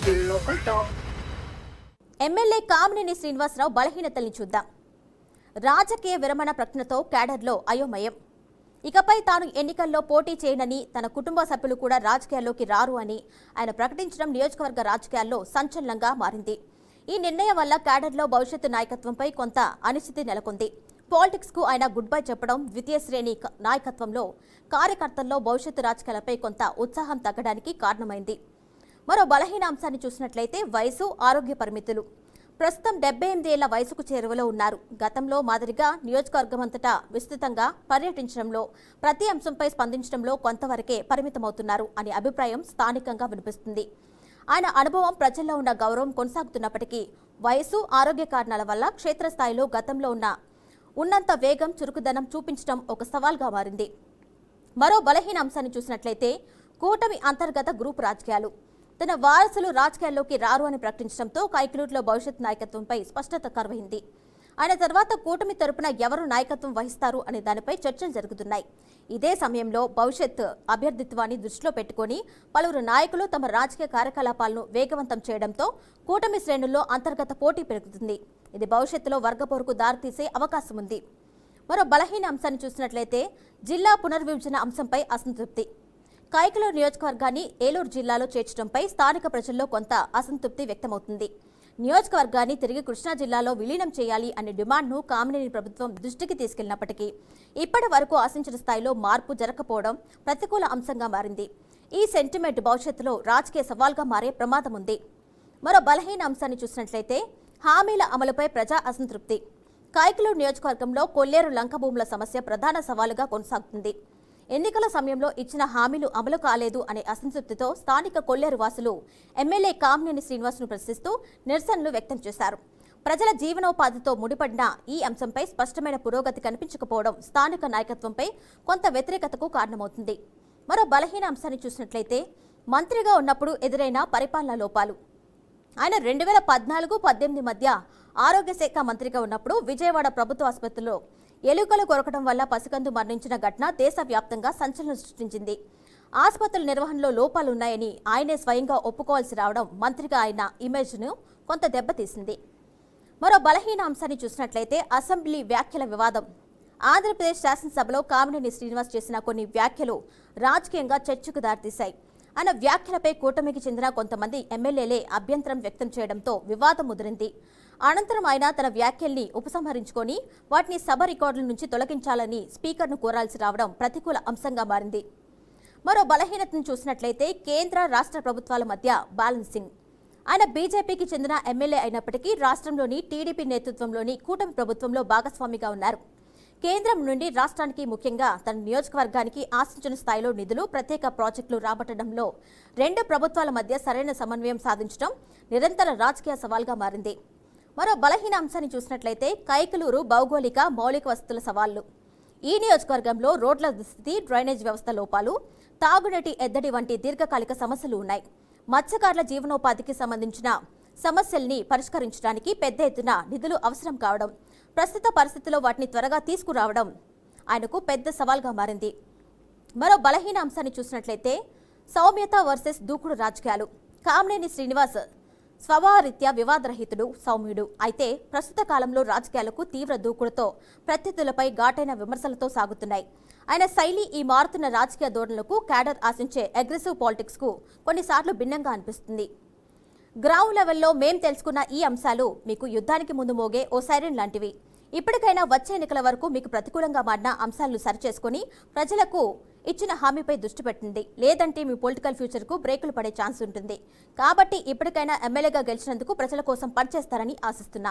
Local talk. MLA Kamineni Srinivasa Rao బలహీనతల్ని చూద్దాం. రాజకీయ విరమణ ప్రకటనతో క్యాడర్లో అయోమయం. ఇకపై తాను ఎన్నికల్లో పోటీ చేయనని, తన కుటుంబ సభ్యులు కూడా రాజకీయాల్లోకి రారు అని ఆయన ప్రకటించడం నియోజకవర్గ రాజకీయాల్లో సంచలనంగా మారింది. ఈ నిర్ణయం వల్ల క్యాడర్లో భవిష్యత్తు నాయకత్వంపై కొంత అనిశ్చితి నెలకొంది. పాలిటిక్స్ కు ఆయన గుడ్ బై చెప్పడం, ద్వితీయ శ్రేణి నాయకత్వంలో కార్యకర్తల్లో భవిష్యత్తు రాజకీయాలపై కొంత ఉత్సాహం తగ్గడానికి కారణమైంది. మరో బలహీన అంశాన్ని చూసినట్లయితే వయసు, ఆరోగ్య పరిమితులు. ప్రస్తుతం 78 ఏళ్ల వయసుకు చేరువలో ఉన్నారు. గతంలో మాదిరిగా నియోజకవర్గమంతటా విస్తృతంగా పర్యటించడంలో, ప్రతి అంశంపై స్పందించడంలో కొంతవరకే పరిమితమవుతున్నారు అనే అభిప్రాయం స్థానికంగా వినిపిస్తుంది. ఆయన అనుభవం, ప్రజల్లో ఉన్న గౌరవం కొనసాగుతున్నప్పటికీ వయసు, ఆరోగ్య కారణాల వల్ల క్షేత్రస్థాయిలో గతంలో ఉన్నంత వేగం, చురుకుదనం చూపించడం ఒక సవాల్గా మారింది. మరో బలహీన అంశాన్ని చూసినట్లయితే కూటమి అంతర్గత గ్రూప్ రాజకీయాలు. తన వారసులు రాజకీయాల్లోకి రారు అని ప్రకటించడంతో కైకలూరులో భవిష్యత్ నాయకత్వంపై స్పష్టత కరువైంది. ఆయన తర్వాత కూటమి తరపున ఎవరు నాయకత్వం వహిస్తారు అనే దానిపై చర్చలు జరుగుతున్నాయి. ఇదే సమయంలో భవిష్యత్ అభ్యర్థిత్వాన్ని దృష్టిలో పెట్టుకుని పలువురు నాయకులు తమ రాజకీయ కార్యకలాపాలను వేగవంతం చేయడంతో కూటమి శ్రేణుల్లో అంతర్గత పోటీ పెరుగుతుంది. ఇది భవిష్యత్తులో వర్గపోరుకు దారితీసే అవకాశం ఉంది. మరో బలహీన అంశాన్ని చూసినట్లయితే జిల్లా పునర్విభజన అంశంపై అసంతృప్తి. కైకలూరు నియోజకవర్గాన్ని ఏలూరు జిల్లాలో చేర్చడంపై స్థానిక ప్రజల్లో కొంత అసంతృప్తి వ్యక్తమవుతుంది. నియోజకవర్గాన్ని తిరిగి కృష్ణా జిల్లాలో విలీనం చేయాలి అనే డిమాండ్ను కామినేని ప్రభుత్వం దృష్టికి తీసుకెళ్లినప్పటికీ ఇప్పటి వరకు ఆశించిన స్థాయిలో మార్పు జరగకపోవడం ప్రతికూల అంశంగా మారింది. ఈ సెంటిమెంట్ భవిష్యత్తులో రాజకీయ సవాల్గా మారే ప్రమాదం ఉంది. మరో బలహీన అంశాన్ని చూసినట్లయితే హామీల అమలుపై ప్రజా అసంతృప్తి. కైకలూరు నియోజకవర్గంలో కొల్లేరు లంక భూముల సమస్య ప్రధాన సవాలుగా కొనసాగుతుంది. ఎన్నికల సమయంలో ఇచ్చిన హామీలు అమలు కాలేదు అనే అసంతృప్తితో స్థానిక కొల్లేరు వాసులు ఎమ్మెల్యే కామినేని శ్రీనివాస్ను ప్రశ్నిస్తూ నిరసనలు వ్యక్తం చేశారు. ప్రజల జీవనోపాధితో ముడిపడిన ఈ అంశంపై స్పష్టమైన పురోగతి కనిపించకపోవడం స్థానిక నాయకత్వంపై కొంత వ్యతిరేకతకు కారణమవుతుంది. మరో బలహీన అంశాన్ని చూసినట్లయితే మంత్రిగా ఉన్నప్పుడు ఎదురైన పరిపాలనా లోపాలు. ఆయన 2014-18 మధ్య ఆరోగ్య శాఖ మంత్రిగా ఉన్నప్పుడు విజయవాడ ప్రభుత్వ ఆసుపత్రిలో ఎలుకలు కొరకడం వల్ల పసికందు మరణించిన ఘటన దేశవ్యాప్తంగా సంచలనం సృష్టించింది. ఆసుపత్రుల నిర్వహణలో లోపాలున్నాయని ఆయనే స్వయంగా ఒప్పుకోవాల్సి రావడం మంత్రిగా ఆయన ఇమేజ్ను కొంత దెబ్బతీసింది. మరో బలహీన అంశాన్ని చూసినట్లయితే అసెంబ్లీ వ్యాఖ్యల వివాదం. ఆంధ్రప్రదేశ్ శాసనసభలో కామినేని శ్రీనివాస్ చేసిన కొన్ని వ్యాఖ్యలు రాజకీయంగా చర్చకు దారితీశాయి. ఆయన వ్యాఖ్యలపై కూటమికి చెందిన కొంతమంది ఎమ్మెల్యేలే అభ్యంతరం వ్యక్తం చేయడంతో వివాదం ముదిరింది. అనంతరం ఆయన తన వ్యాఖ్యల్ని ఉపసంహరించుకొని వాటిని సభ రికార్డుల నుంచి తొలగించాలని స్పీకర్ను కోరాల్సి రావడం ప్రతికూల అంశంగా మారింది. మరో బలహీనతను చూసినట్లయితే కేంద్ర, రాష్ట్ర ప్రభుత్వాల మధ్య బ్యాలెన్సింగ్. ఆయన బీజేపీకి చెందిన ఎమ్మెల్యే అయినప్పటికీ రాష్ట్రంలోని టీడీపీ నేతృత్వంలోని కూటమి ప్రభుత్వంలో భాగస్వామిగా ఉన్నారు. కేంద్రం నుండి రాష్ట్రానికి, ముఖ్యంగా తన నియోజకవర్గానికి ఆశించిన స్థాయిలో నిధులు, ప్రత్యేక ప్రాజెక్టులు రాబట్టడంలో రెండు ప్రభుత్వాల మధ్య సరైన సమన్వయం సాధించడం నిరంతర రాజకీయ సవాల్గా మారింది. మరో బలహీన అంశాన్ని చూసినట్లయితే కైకలూరు భౌగోళిక, మౌలిక వసతుల సవాళ్లు. ఈ నియోజకవర్గంలో రోడ్ల దుస్థితి, డ్రైనేజ్ వ్యవస్థ లోపాలు, తాగునీటి ఎద్దడి వంటి దీర్ఘకాలిక సమస్యలు ఉన్నాయి. మత్స్యకారుల జీవనోపాధికి సంబంధించిన సమస్యల్ని పరిష్కరించడానికి పెద్ద ఎత్తున నిధులు అవసరం కావడం, ప్రస్తుత పరిస్థితుల్లో వాటిని త్వరగా తీసుకురావడం ఆయనకు పెద్ద సవాల్గా మారింది. మరో బలహీన అంశాన్ని చూసినట్లయితే సౌమ్యత వర్సెస్ దూకుడు రాజకీయాలు. కామినేని శ్రీనివాస్ స్వభావరీత్యా వివాదరహితుడు, సౌమ్యుడు. అయితే ప్రస్తుత కాలంలో రాజకీయాలకు తీవ్ర దూకుడుతో, ప్రత్యర్థులపై ఘాటైన విమర్శలతో సాగుతున్నాయి. ఆయన శైలి ఈ మారుతున్న రాజకీయ ధోరణులకు, క్యాడర్ ఆశించే అగ్రెసివ్ పాలిటిక్స్ కు కొన్నిసార్లు భిన్నంగా అనిపిస్తుంది. గ్రౌండ్ లెవెల్లో మేం తెలుసుకున్న ఈ అంశాలు మీకు యుద్ధానికి ముందు మోగే ఓ సైరన్ లాంటివి. ఇప్పటికైనా వచ్చే ఎన్నికల వరకు మీకు ప్రతికూలంగా మారిన అంశాలను సరిచేసుకుని ప్రజలకు ఇచ్చిన హామీపై దృష్టి పెట్టండి. లేదంటే మీ పొలిటికల్ ఫ్యూచర్కు బ్రేకులు పడే ఛాన్స్ ఉంటుంది. కాబట్టి ఇప్పటికైనా ఎమ్మెల్యేగా గెలిచినందుకు ప్రజల కోసం పనిచేస్తారని ఆశిస్తున్నాం.